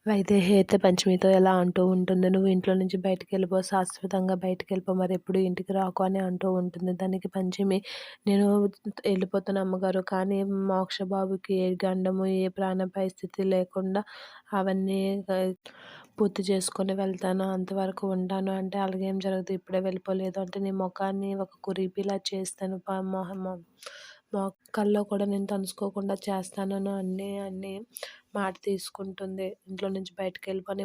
వైదేహి అయితే పంచమితో ఎలా అంటూ ఉంటుంది, "నువ్వు ఇంట్లో నుంచి బయటికెళ్ళిపో, శాశ్వతంగా బయటికెళ్ళిపో, మరెప్పుడు ఇంటికి రాకు" అని అంటూ ఉంటుంది. దానికి పంచమి, "నేను ఎళ్ళిపోతాను అమ్మగారు, కానీ మోక్ష బాబుకి ఏ గండము, ఏ ప్రాణాపాయ స్థితి లేకుండా అవన్నీ పూర్తి చేసుకొని వెళ్తాను. అంతవరకు ఉంటాను" అంటే, "అలాగేం జరగదు. ఇప్పుడే వెళ్ళిపోలేదు అంటే నీ మొఖాన్ని ఒక కురీపిలా చేస్తాను. కల్లో కూడా నేను తలుసుకోకుండా చేస్తానను" అన్ని మాట తీసుకుంటుంది. ఇంట్లో నుంచి బయటికెళ్ళిపో అని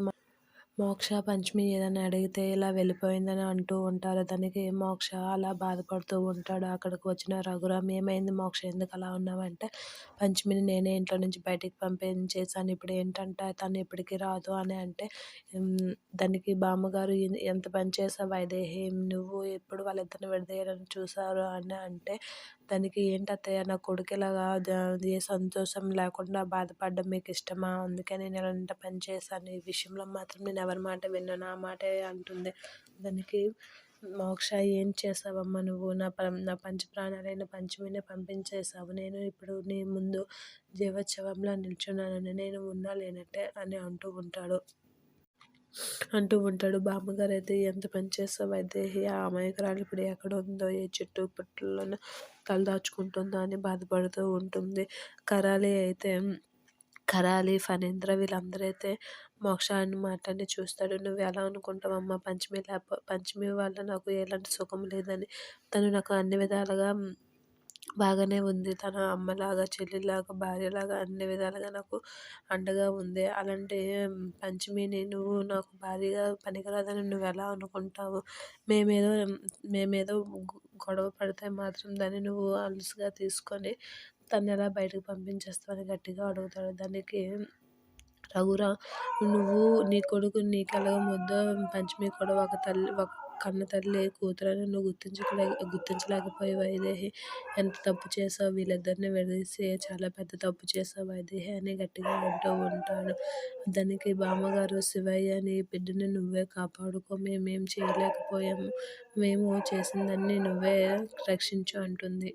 మోక్ష, పంచమి ఏదైనా అడిగితే ఇలా వెళ్ళిపోయిందని అంటూ ఉంటారు. దానికి మోక్ష అలా బాధపడుతూ ఉంటాడు. అక్కడికి వచ్చిన రఘురామ్, "ఏమైంది మోక్ష, ఎందుకలా ఉన్నావంటే", "పంచమిని నేనే ఇంట్లో నుంచి బయటికి పంపించేసాను. ఇప్పుడేంటంటే తను ఎప్పటికి రాదు" అని అంటే, దానికి బామ్మగారు, ఎంత పని చేశావు వైదేహి, నువ్వు ఎప్పుడు వాళ్ళిద్దరిని విడదీయాలని చూసారు" అని అంటే, దానికి, "ఏంటి అత్తయ్య, నా కొడుకు ఇలాగా ఏ సంతోషం లేకుండా బాధపడడం మీకిష్టమా? అందుకే నేను ఇలాంటి పని చేశాను. ఈ విషయంలో మాత్రం నేను ఎవరి మాట వినను. నా మాటే" అంటుంది. దానికి మోక్ష, "ఏం చేశావమ్మా నువ్వు? నా పంచ ప్రాణాలైన పంచమినే పంపించేశావు. నేను ఇప్పుడు నీ ముందు జీవోత్సవంలా నిల్చున్నానని, నేను ఉన్నా లేనట్టే" అని అంటూ ఉంటాడు. బామ్మగారైతే, "ఎంత పని చేసావు వైదేహి, ఆ అమాయకురాలు ఇప్పుడు ఎక్కడుందో, ఏ చెట్టు పుట్టల్లోనో తలదాచుకుంటుందో" అని బాధపడుతూ ఉంటుంది. కరాలి అయితే కరాలి, ఫణీంద్ర వీళ్ళందరూ అయితే మోక్ష అని మాటని చూస్తాడు. "నువ్వు ఎలా అనుకుంటావమ్మా, పంచమి వల్ల నాకు ఎలాంటి సుఖం లేదని. తను నాకు అన్ని విధాలుగా బాగానే ఉంది. తన అమ్మలాగా, చెల్లిలాగా, భార్యలాగా అన్ని విధాలుగా నాకు అండగా ఉంది. అలాంటి పంచమిని నువ్వు నాకు భార్యగా పనికిరాదని నువ్వెలా అనుకుంటావు? మేమేదో మేమేదో గొడవ పడితే మాత్రం దాన్ని నువ్వు అలుసుగా తీసుకొని తనెలా బయటకు పంపించేస్తావని" గట్టిగా అడుగుతాడు. దానికి రఘురామ్, "నువ్వు, నీ కొడుకు నీకెలాగ ముద్దో, పంచమి కూడా ఒక కన్న తల్లి కూతురని నువ్వు గుర్తించలేకపోయావు వైదేహి. ఎంత తప్పు చేశావు, వీళ్ళిద్దరిని విడదీసి చాలా పెద్ద తప్పు చేశావు వైదేహి" అని గట్టిగా అంటూ ఉంటాడు. దానికి బామ్మగారు, "శివయ్య, నీ బిడ్డని నువ్వే కాపాడుకో, మేమేం చేయలేకపోయాము. మేము చేసిందాన్ని నువ్వే రక్షించు" అంటుంది.